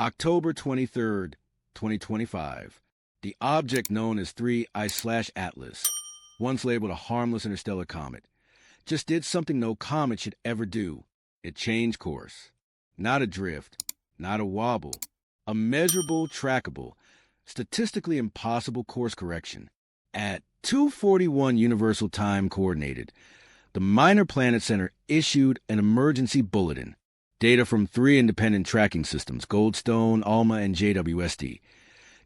October 23rd, 2025. The object known as 3I/Atlas, once labeled a harmless interstellar comet, just did something no comet should ever do. It changed course. Not a drift, not a wobble. A measurable, trackable, statistically impossible course correction. At 2:41 Universal Time Coordinated, the Minor Planet Center issued an emergency bulletin. Data from 3 independent tracking systems, Goldstone, ALMA, and JWST,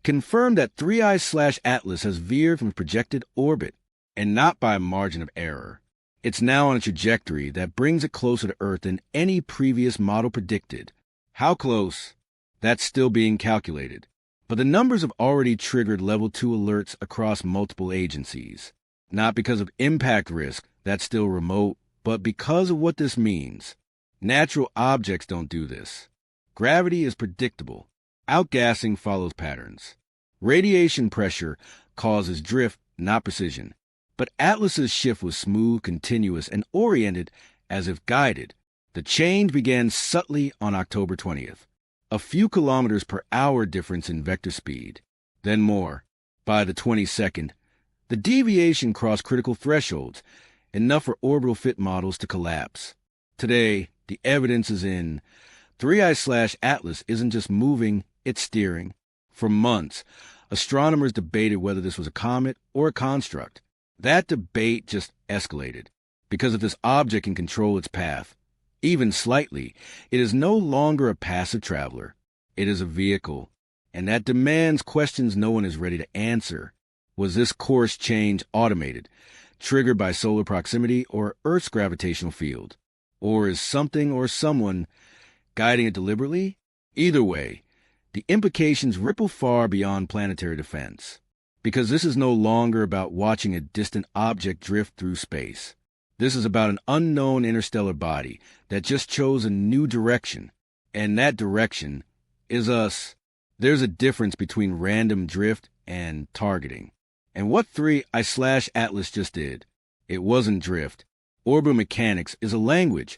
confirmed that 3I/Atlas has veered from projected orbit, and not by a margin of error. It's now on a trajectory that brings it closer to Earth than any previous model predicted. How close? That's still being calculated. But the numbers have already triggered Level 2 alerts across multiple agencies. Not because of impact risk, that's still remote, but because of what this means. Natural objects don't do this. Gravity is predictable. Outgassing follows patterns. Radiation pressure causes drift, not precision. But Atlas's shift was smooth, continuous, and oriented as if guided. The change began subtly on October 20th. A few kilometers per hour difference in vector speed. Then more. By the 22nd, the deviation crossed critical thresholds, enough for orbital fit models to collapse. Today, the evidence is in. 3I/Atlas isn't just moving, it's steering. For months, astronomers debated whether this was a comet or a construct. That debate just escalated, because if this object can control its path, even slightly, it is no longer a passive traveler. It is a vehicle, and that demands questions no one is ready to answer. Was this course change automated, triggered by solar proximity or Earth's gravitational field? Or is something or someone guiding it deliberately? Either way, the implications ripple far beyond planetary defense, because this is no longer about watching a distant object drift through space. This is about an unknown interstellar body that just chose a new direction, and that direction is us. There's a difference between random drift and targeting. And what 3I/Atlas just did, it wasn't drift. Orbital mechanics is a language,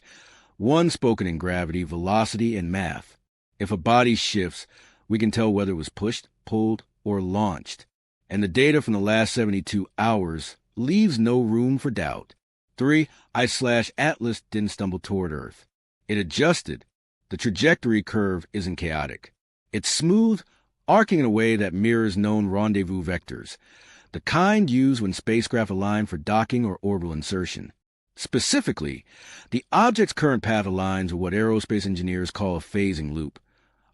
one spoken in gravity, velocity, and math. If a body shifts, we can tell whether it was pushed, pulled, or launched. And the data from the last 72 hours leaves no room for doubt. 3I/Atlas didn't stumble toward Earth. It adjusted. The trajectory curve isn't chaotic. It's smooth, arcing in a way that mirrors known rendezvous vectors, the kind used when spacecraft align for docking or orbital insertion. Specifically, the object's current path aligns with what aerospace engineers call a phasing loop,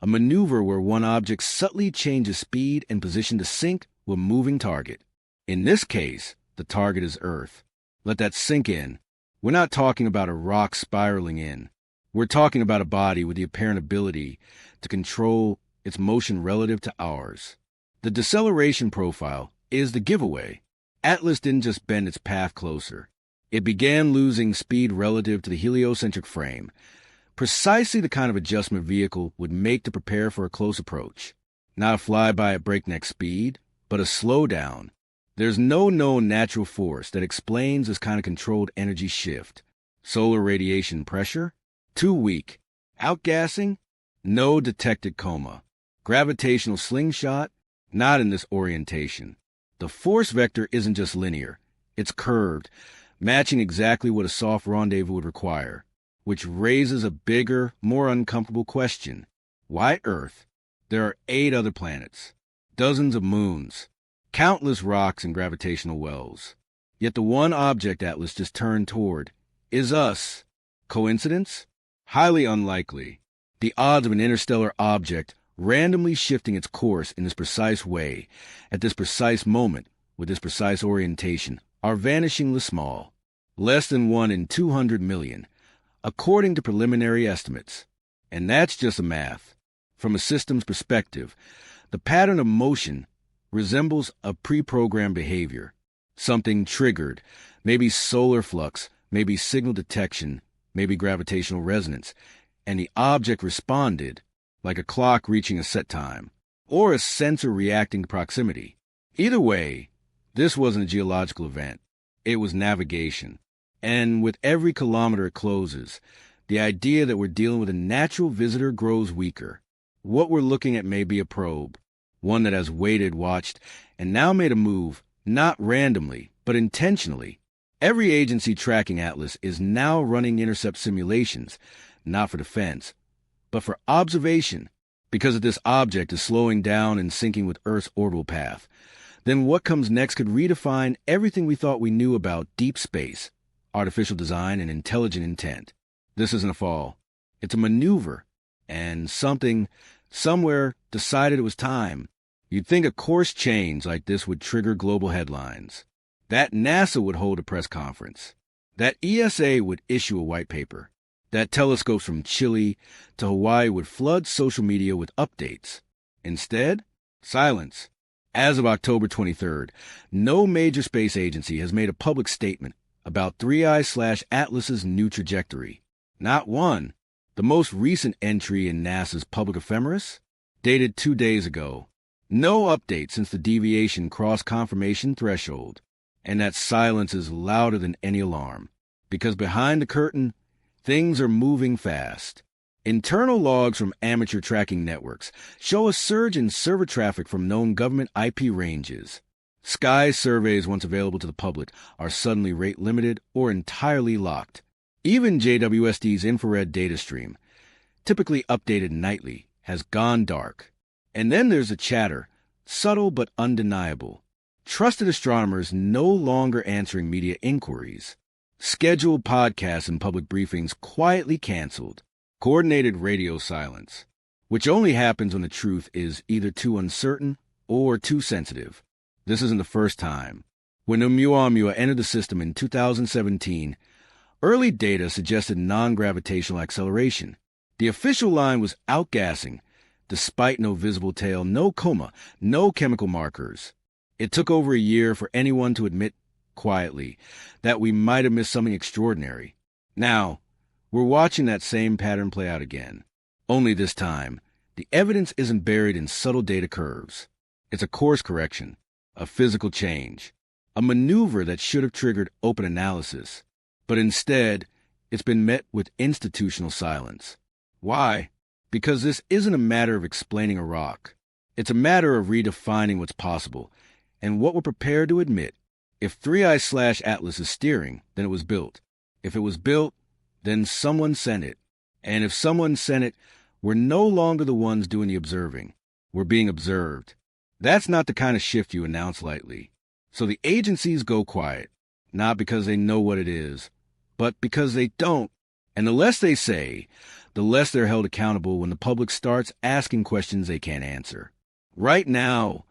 a maneuver where one object subtly changes speed and position to sync with a moving target. In this case, the target is Earth. Let that sink in. We're not talking about a rock spiraling in. We're talking about a body with the apparent ability to control its motion relative to ours. The deceleration profile is the giveaway. Atlas didn't just bend its path closer. It began losing speed relative to the heliocentric frame, precisely the kind of adjustment vehicle would make to prepare for a close approach. Not a flyby at breakneck speed, but a slowdown. There's no known natural force that explains this kind of controlled energy shift. Solar radiation pressure? Too weak. Outgassing? No detected coma. Gravitational slingshot? Not in this orientation. The force vector isn't just linear. It's curved, matching exactly what a soft rendezvous would require, which raises a bigger, more uncomfortable question. Why Earth? There are 8 other planets, dozens of moons, countless rocks and gravitational wells. Yet the one object Atlas just turned toward is us. Coincidence? Highly unlikely. The odds of an interstellar object randomly shifting its course in this precise way, at this precise moment, with this precise orientation, are vanishingly small. Less than 1 in 200 million, according to preliminary estimates. And that's just a math. From a systems perspective, the pattern of motion resembles a pre-programmed behavior. Something triggered, maybe solar flux, maybe signal detection, maybe gravitational resonance, and the object responded, like a clock reaching a set time, or a sensor reacting to proximity. Either way, this wasn't a geological event. It was navigation. And with every kilometer it closes, the idea that we're dealing with a natural visitor grows weaker. What we're looking at may be a probe, one that has waited, watched, and now made a move, not randomly, but intentionally. Every agency tracking Atlas is now running intercept simulations, not for defense, but for observation, because if this object is slowing down and syncing with Earth's orbital path. Then what comes next could redefine everything we thought we knew about deep space, artificial design, and intelligent intent. This isn't a fall. It's a maneuver, and something, somewhere, decided it was time. You'd think a course change like this would trigger global headlines, that NASA would hold a press conference, that ESA would issue a white paper, that telescopes from Chile to Hawaii would flood social media with updates. Instead, silence. As of October 23rd, no major space agency has made a public statement about 3I/Atlas's new trajectory. Not one. The most recent entry in NASA's public ephemeris, dated 2 days ago. No update since the deviation crossed confirmation threshold. And that silence is louder than any alarm, because behind the curtain, things are moving fast. Internal logs from amateur tracking networks show a surge in server traffic from known government IP ranges. Sky surveys once available to the public are suddenly rate-limited or entirely locked. Even JWST's infrared data stream, typically updated nightly, has gone dark. And then there's a chatter, subtle but undeniable. Trusted astronomers no longer answering media inquiries. Scheduled podcasts and public briefings quietly canceled. Coordinated radio silence, which only happens when the truth is either too uncertain or too sensitive. This isn't the first time. When Oumuamua entered the system in 2017, early data suggested non-gravitational acceleration. The official line was outgassing, despite no visible tail, no coma, no chemical markers. It took over a year for anyone to admit, quietly, that we might have missed something extraordinary. Now, we're watching that same pattern play out again. Only this time, the evidence isn't buried in subtle data curves. It's a course correction, a physical change, a maneuver that should have triggered open analysis. But instead, it's been met with institutional silence. Why? Because this isn't a matter of explaining a rock. It's a matter of redefining what's possible and what we're prepared to admit. If 3I/Atlas is steering, then it was built. If it was built, then someone sent it. And if someone sent it, we're no longer the ones doing the observing. We're being observed. That's not the kind of shift you announce lightly. So the agencies go quiet, not because they know what it is, but because they don't. And the less they say, the less they're held accountable when the public starts asking questions they can't answer. Right now,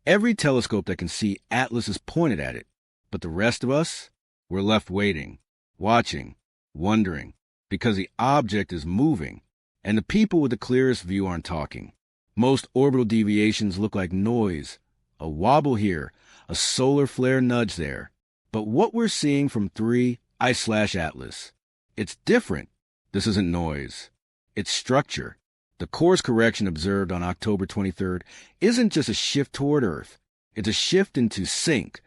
every telescope that can see Atlas is pointed at it, but the rest of us, we're left waiting, watching, wondering, because the object is moving, and the people with the clearest view aren't talking. Most orbital deviations look like noise, a wobble here, a solar flare nudge there. But what we're seeing from 3I/Atlas, it's different. This isn't noise. It's structure. The course correction observed on October 23rd isn't just a shift toward Earth. It's a shift into sync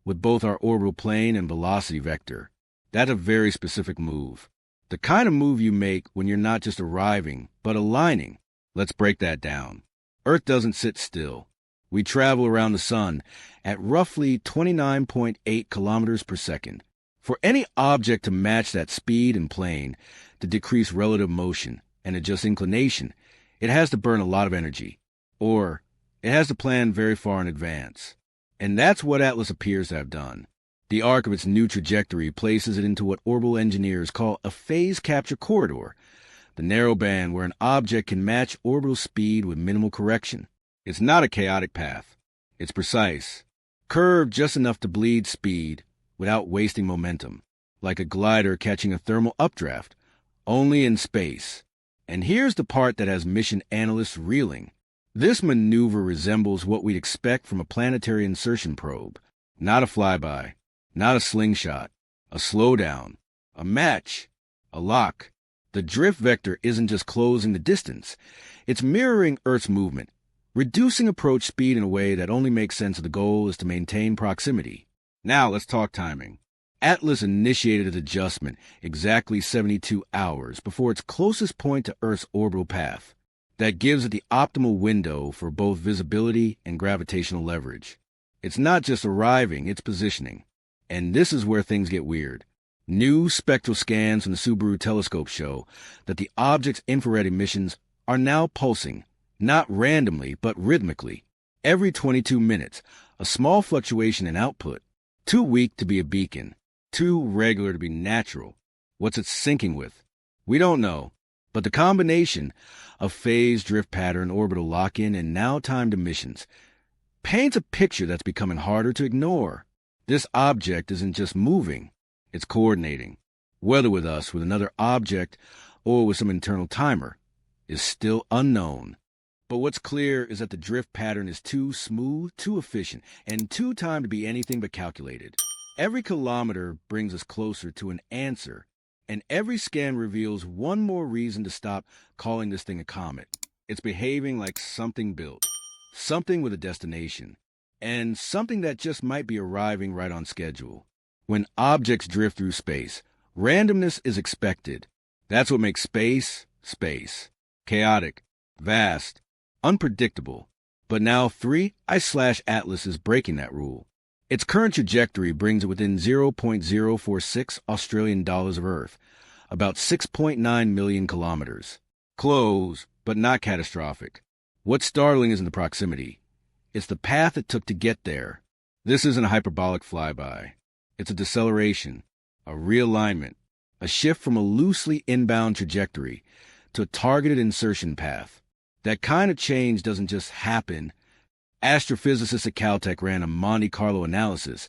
with both our orbital plane and velocity vector. That's a very specific move. The kind of move you make when you're not just arriving, but aligning. Let's break that down. Earth doesn't sit still. We travel around the sun at roughly 29.8 kilometers per second. For any object to match that speed and plane, to decrease relative motion and adjust inclination, it has to burn a lot of energy. Or it has to plan very far in advance. And that's what Atlas appears to have done. The arc of its new trajectory places it into what orbital engineers call a phase capture corridor, the narrow band where an object can match orbital speed with minimal correction. It's not a chaotic path. It's precise, curved just enough to bleed speed without wasting momentum, like a glider catching a thermal updraft, only in space. And here's the part that has mission analysts reeling. This maneuver resembles what we'd expect from a planetary insertion probe. Not a flyby, not a slingshot, a slowdown, a match, a lock. The drift vector isn't just closing the distance. It's mirroring Earth's movement, reducing approach speed in a way that only makes sense if the goal is to maintain proximity. Now let's talk timing. Atlas initiated its adjustment exactly 72 hours before its closest point to Earth's orbital path. That gives it the optimal window for both visibility and gravitational leverage. It's not just arriving, it's positioning. And this is where things get weird. New spectral scans from the Subaru telescope show that the object's infrared emissions are now pulsing, not randomly, but rhythmically. Every 22 minutes, a small fluctuation in output. Too weak to be a beacon, too regular to be natural. What's it syncing with? We don't know, but the combination of phase, drift pattern, orbital lock-in, and now timed emissions paints a picture that's becoming harder to ignore. This object isn't just moving, it's coordinating. Whether with us, with another object, or with some internal timer, is still unknown. But what's clear is that the drift pattern is too smooth, too efficient, and too timed to be anything but calculated. Every kilometer brings us closer to an answer, and every scan reveals one more reason to stop calling this thing a comet. It's behaving like something built, something with a destination, and something that just might be arriving right on schedule. When objects drift through space, randomness is expected. That's what makes space, space. Chaotic, vast, unpredictable. But now 3I/Atlas is breaking that rule. Its current trajectory brings it within 0.046 Australian dollars of Earth, about 6.9 million kilometers. Close, but not catastrophic. What's startling isn't the proximity. It's the path it took to get there. This isn't a hyperbolic flyby. It's a deceleration, a realignment, a shift from a loosely inbound trajectory to a targeted insertion path. That kind of change doesn't just happen. Astrophysicists at Caltech ran a Monte Carlo analysis,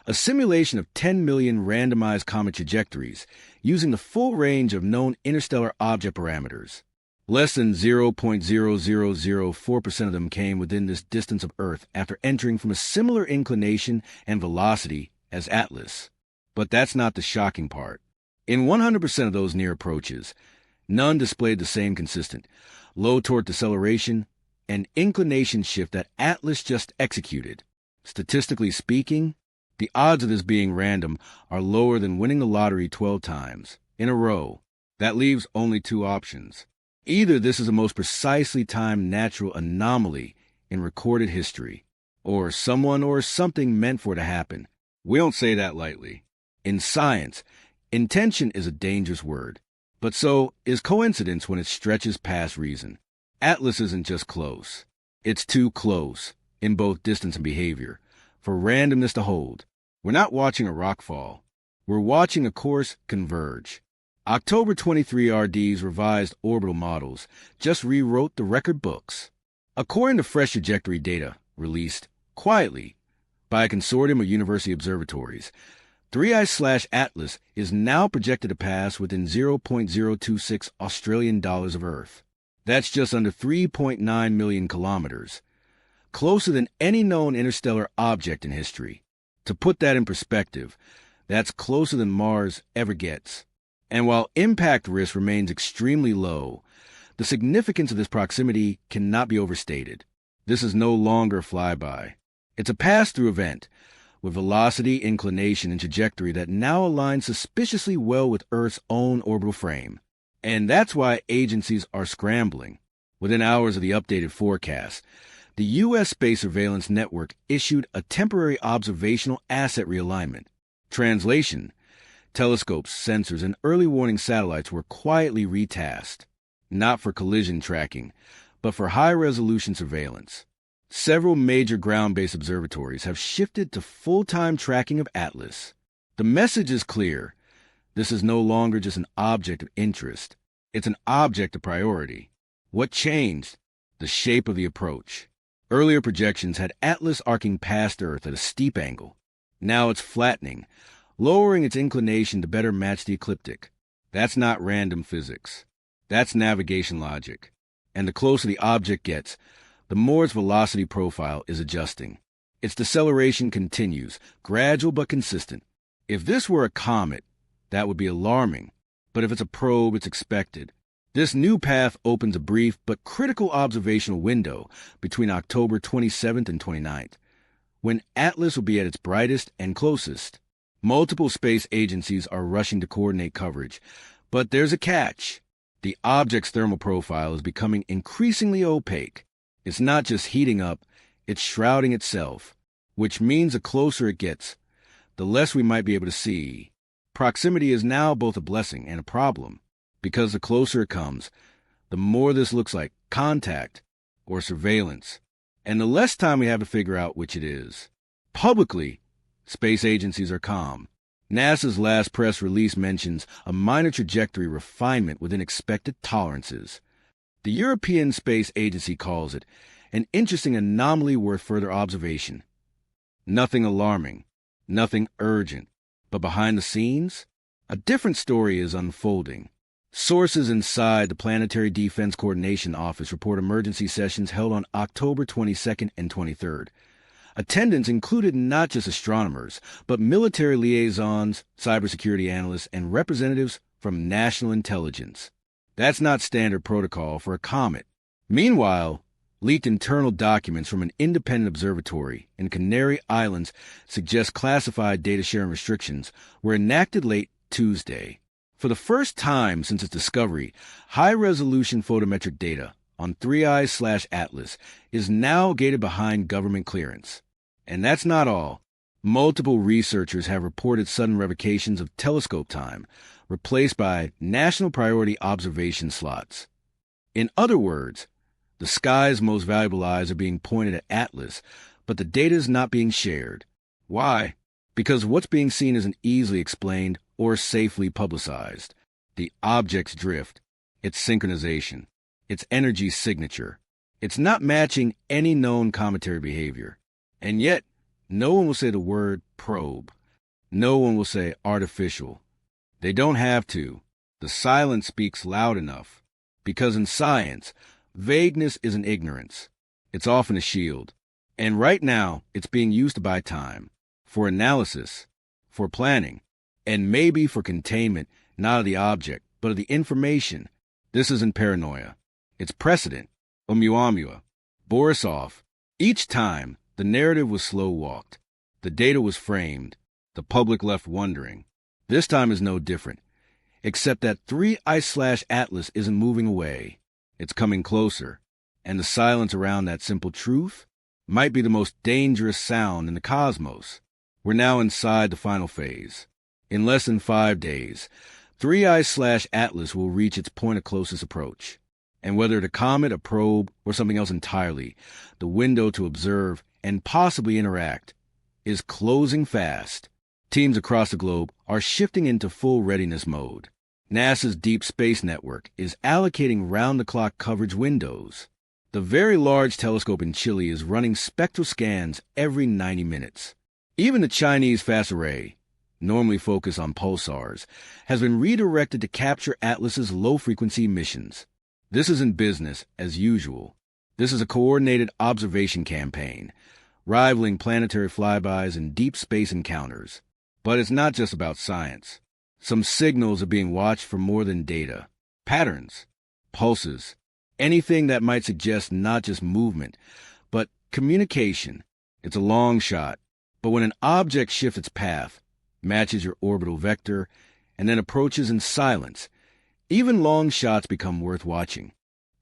a simulation of 10 million randomized comet trajectories using the full range of known interstellar object parameters. Less than 0.0004% of them came within this distance of Earth after entering from a similar inclination and velocity as Atlas. But that's not the shocking part. In 100% of those near approaches, none displayed the same consistent, low torque deceleration and inclination shift that Atlas just executed. Statistically speaking, the odds of this being random are lower than winning the lottery 12 times in a row. That leaves only two options. Either this is the most precisely timed natural anomaly in recorded history, or someone or something meant for it to happen. We don't say that lightly. In science, intention is a dangerous word, but so is coincidence when it stretches past reason. Atlas isn't just close. It's too close, in both distance and behavior, for randomness to hold. We're not watching a rock fall. We're watching a course converge. October 23 RD's revised orbital models just rewrote the record books. According to fresh trajectory data released quietly by a consortium of university observatories, 3I/Atlas is now projected to pass within 0.026 Australian dollars of Earth. That's just under 3.9 million kilometers, closer than any known interstellar object in history. To put that in perspective, that's closer than Mars ever gets. And while impact risk remains extremely low, the significance of this proximity cannot be overstated. This is no longer a flyby. It's a pass-through event, with velocity, inclination, and trajectory that now align suspiciously well with Earth's own orbital frame. And that's why agencies are scrambling. Within hours of the updated forecast, the U.S. Space Surveillance Network issued a temporary observational asset realignment. Translation: telescopes, sensors, and early warning satellites were quietly retasked, not for collision tracking, but for high-resolution surveillance. Several major ground-based observatories have shifted to full-time tracking of Atlas. The message is clear. This is no longer just an object of interest. It's an object of priority. What changed? The shape of the approach. Earlier projections had Atlas arcing past Earth at a steep angle. Now it's flattening, lowering its inclination to better match the ecliptic. That's not random physics. That's navigation logic. And the closer the object gets, the more its velocity profile is adjusting. Its deceleration continues, gradual but consistent. If this were a comet, that would be alarming. But if it's a probe, it's expected. This new path opens a brief but critical observational window between October 27th and 29th, when Atlas will be at its brightest and closest. Multiple space agencies are rushing to coordinate coverage, but there's a catch. The object's thermal profile is becoming increasingly opaque. It's not just heating up, it's shrouding itself, which means the closer it gets, the less we might be able to see. Proximity is now both a blessing and a problem, because the closer it comes, the more this looks like contact or surveillance, and the less time we have to figure out which it is. Publicly, space agencies are calm. NASA's last press release mentions a minor trajectory refinement within expected tolerances. The European Space Agency calls it an interesting anomaly worth further observation. Nothing alarming, nothing urgent, but behind the scenes, a different story is unfolding. Sources inside the Planetary Defense Coordination Office report emergency sessions held on October 22nd and 23rd. Attendance included not just astronomers, but military liaisons, cybersecurity analysts, and representatives from national intelligence. That's not standard protocol for a comet. Meanwhile, leaked internal documents from an independent observatory in Canary Islands suggest classified data sharing restrictions were enacted late Tuesday. For the first time since its discovery, high-resolution photometric data on 3I/Atlas is now gated behind government clearance. And that's not all. Multiple researchers have reported sudden revocations of telescope time, replaced by national priority observation slots. In other words, the sky's most valuable eyes are being pointed at Atlas, but the data is not being shared. Why? Because what's being seen isn't easily explained or safely publicized. The object's drift, its synchronization, its energy signature. It's not matching any known cometary behavior. And yet, no one will say the word probe. No one will say artificial. They don't have to. The silence speaks loud enough. Because in science, vagueness isn't ignorance. It's often a shield. And right now, it's being used to buy time. For analysis, for planning, and maybe for containment, not of the object, but of the information. This isn't paranoia. It's precedent. Oumuamua, Borisov. Each time, the narrative was slow-walked. The data was framed. The public left wondering. This time is no different, except that 3I/Atlas isn't moving away. It's coming closer, and the silence around that simple truth might be the most dangerous sound in the cosmos. We're now inside the final phase. In less than 5 days, 3I/Atlas will reach its point of closest approach. And whether the comet, a probe, or something else entirely, the window to observe and possibly interact is closing fast. Teams across the globe are shifting into full readiness mode. NASA's Deep Space Network is allocating round-the-clock coverage windows. The Very Large Telescope in Chile is running spectral scans every 90 minutes. Even the Chinese Fast Array, normally focused on pulsars, has been redirected to capture Atlas's low-frequency emissions. This isn't business as usual. This is a coordinated observation campaign, rivaling planetary flybys and deep space encounters. But it's not just about science. Some signals are being watched for more than data. Patterns, pulses, anything that might suggest not just movement, but communication. It's a long shot, but when an object shifts its path, matches your orbital vector, and then approaches in silence, even long shots become worth watching.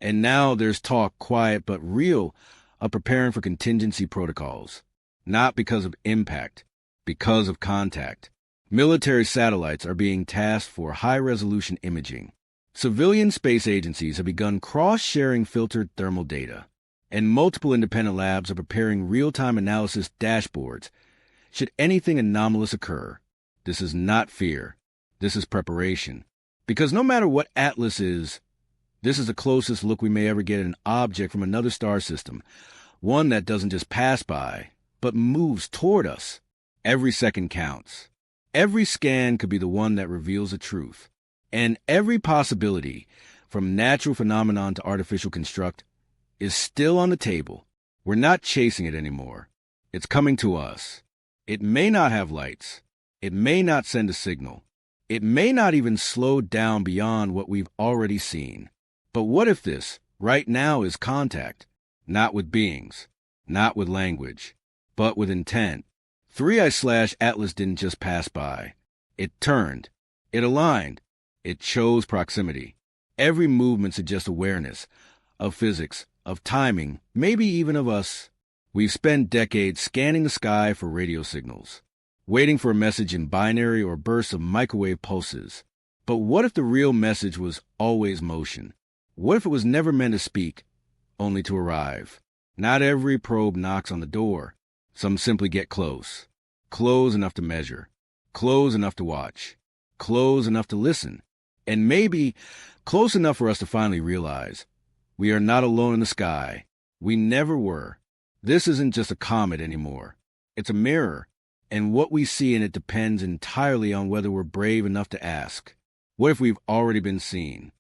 And now there's talk, quiet but real, of preparing for contingency protocols. Not because of impact, because of contact. Military satellites are being tasked for high-resolution imaging. Civilian space agencies have begun cross-sharing filtered thermal data. And multiple independent labs are preparing real-time analysis dashboards. Should anything anomalous occur, this is not fear. This is preparation. Because no matter what Atlas is, this is the closest look we may ever get at an object from another star system, one that doesn't just pass by, but moves toward us. Every second counts. Every scan could be the one that reveals the truth. And every possibility, from natural phenomenon to artificial construct, is still on the table. We're not chasing it anymore. It's coming to us. It may not have lights. It may not send a signal. It may not even slow down beyond what we've already seen. But what if this, right now, is contact? Not with beings, not with language, but with intent. 3I/Atlas didn't just pass by. It turned. It aligned. It chose proximity. Every movement suggests awareness of physics, of timing, maybe even of us. We've spent decades scanning the sky for radio signals, waiting for a message in binary or bursts of microwave pulses. But what if the real message was always motion? What if it was never meant to speak, only to arrive? Not every probe knocks on the door. Some simply get close. Close enough to measure. Close enough to watch. Close enough to listen. And maybe close enough for us to finally realize we are not alone in the sky. We never were. This isn't just a comet anymore. It's a mirror, and what we see in it depends entirely on whether we're brave enough to ask. What if we've already been seen?